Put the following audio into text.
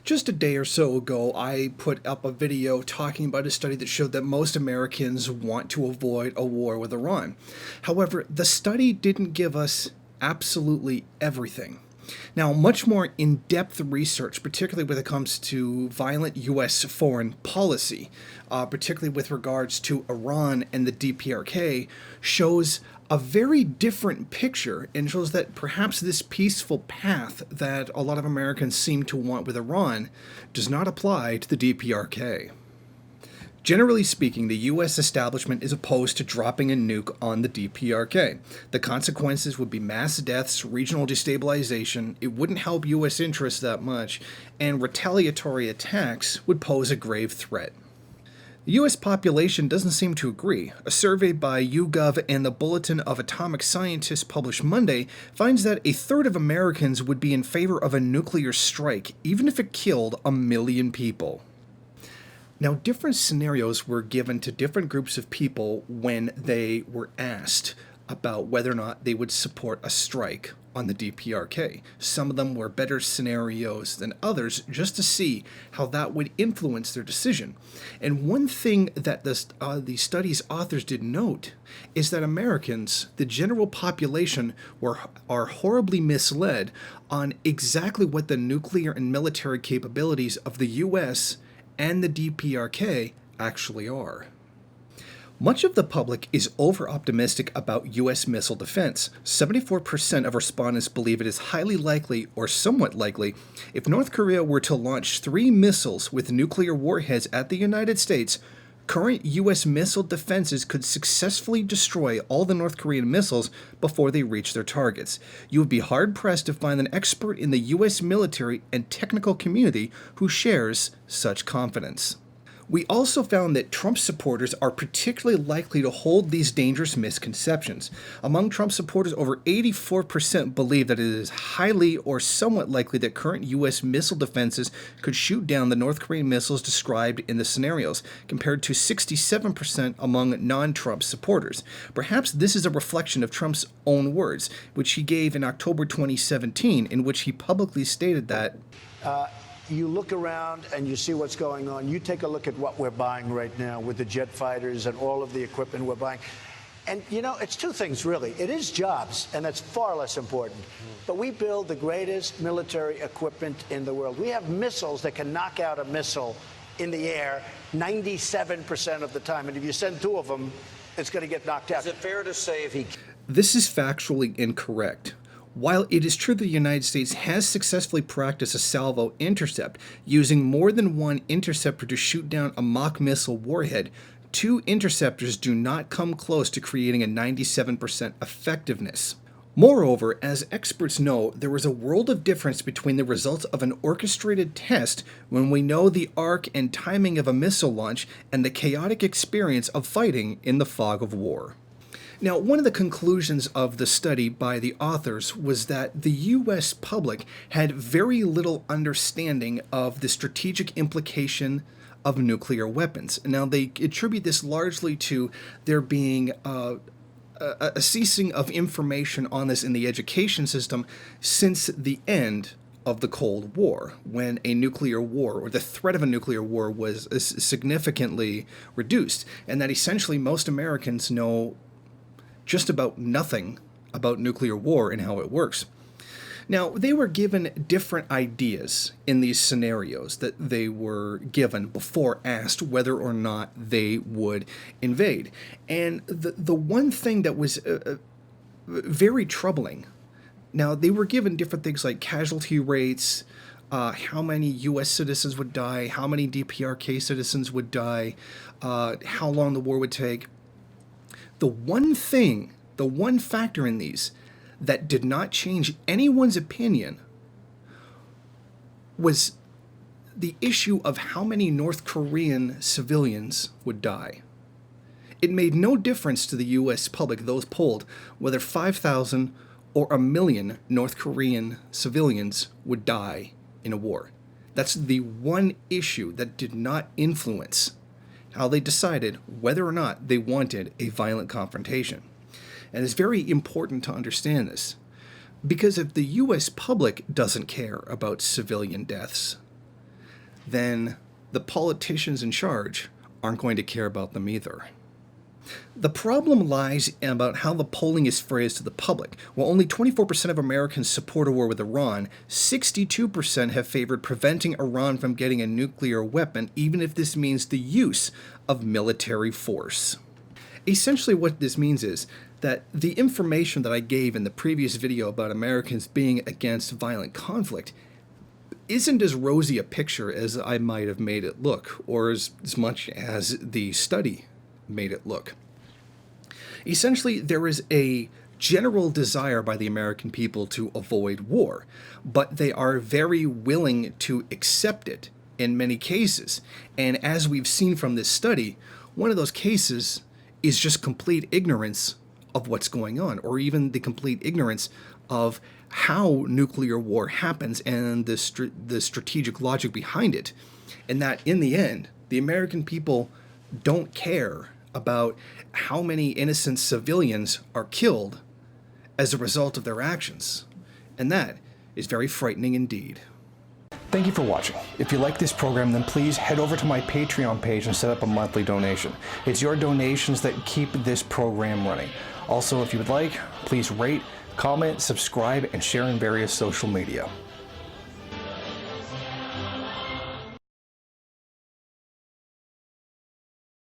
Just a day or so ago, I put up a video talking about a study that showed that most Americans want to avoid a war with Iran. However, the study didn't give us absolutely everything. Now, much more in depth research, particularly when it comes to violent U.S. foreign policy, particularly with regards to Iran and the DPRK, shows a very different picture and shows that perhaps this peaceful path that a lot of Americans seem to want with Iran does not apply to the DPRK. Generally speaking, the U.S. establishment is opposed to dropping a nuke on the DPRK. The consequences would be mass deaths, regional destabilization, it wouldn't help U.S. interests that much, and retaliatory attacks would pose a grave threat. The U.S. population doesn't seem to agree. A survey by YouGov and the Bulletin of Atomic Scientists published Monday finds that a third of Americans would be in favor of a nuclear strike, even if it killed 1 million people. Now, different scenarios were given to different groups of people when they were asked about whether or not they would support a strike on the DPRK. Some of them were better scenarios than others, just to see how that would influence their decision. And one thing that the study's authors did note is that Americans, the general population, are horribly misled on exactly what the nuclear and military capabilities of the U.S. and the DPRK actually are. Much of the public is over-optimistic about U.S. missile defense. 74% of respondents believe it is highly likely or somewhat likely if North Korea were to launch 3 missiles with nuclear warheads at the United States, current U.S. missile defenses could successfully destroy all the North Korean missiles before they reach their targets. You would be hard-pressed to find an expert in the U.S. military and technical community who shares such confidence. We also found that Trump supporters are particularly likely to hold these dangerous misconceptions. Among Trump supporters, over 84% believe that it is highly or somewhat likely that current U.S. missile defenses could shoot down the North Korean missiles described in the scenarios, compared to 67% among non-Trump supporters. Perhaps this is a reflection of Trump's own words, which he gave in October 2017, in which he publicly stated that you look around and you see what's going on. You take a look at what we're buying right now with the jet fighters and all of the equipment we're buying. And, you know, it's 2 things, really. It is jobs, and that's far less important. But we build the greatest military equipment in the world. We have missiles that can knock out a missile in the air 97% of the time. And if you send 2 of them, it's going to get knocked out. Is it fair to say if he... This is factually incorrect. While it is true the United States has successfully practiced a salvo intercept, using more than one interceptor to shoot down a mock missile warhead, 2 interceptors do not come close to creating a 97% effectiveness. Moreover, as experts know, there is a world of difference between the results of an orchestrated test when we know the arc and timing of a missile launch and the chaotic experience of fighting in the fog of war. Now, one of the conclusions of the study by the authors was that the U.S. public had very little understanding of the strategic implication of nuclear weapons. Now, they attribute this largely to there being a ceasing of information on this in the education system since the end of the Cold War, when a nuclear war, or the threat of a nuclear war, was significantly reduced, and that essentially most Americans know just about nothing about nuclear war and how it works. Now, they were given different ideas in these scenarios that they were given before asked whether or not they would invade. And the one thing that was very troubling, now they were given different things like casualty rates, how many U.S. citizens would die, how many DPRK citizens would die, how long the war would take. The one factor in these that did not change anyone's opinion was the issue of how many North Korean civilians would die. It made no difference to the U.S. public, those polled, whether 5,000 or 1 million North Korean civilians would die in a war. That's the one issue that did not influence how they decided whether or not they wanted a violent confrontation. And it's very important to understand this, because if the U.S. public doesn't care about civilian deaths, then the politicians in charge aren't going to care about them either. The problem lies about how the polling is phrased to the public. While only 24% of Americans support a war with Iran, 62% have favored preventing Iran from getting a nuclear weapon, even if this means the use of military force. Essentially what this means is that the information that I gave in the previous video about Americans being against violent conflict isn't as rosy a picture as I might have made it look, or as much as the study made it look. Essentially, there is a general desire by the American people to avoid war, but they are very willing to accept it in many cases. And as we've seen from this study, one of those cases is just complete ignorance of what's going on, or even the complete ignorance of how nuclear war happens and the strategic logic behind it. And that in the end, the American people don't care about how many innocent civilians are killed as a result of their actions. And that is very frightening indeed. Thank you for watching. If you like this program, then please head over to my Patreon page and set up a monthly donation. It's your donations that keep this program running. Also, if you would like, please rate, comment, subscribe, and share in various social media.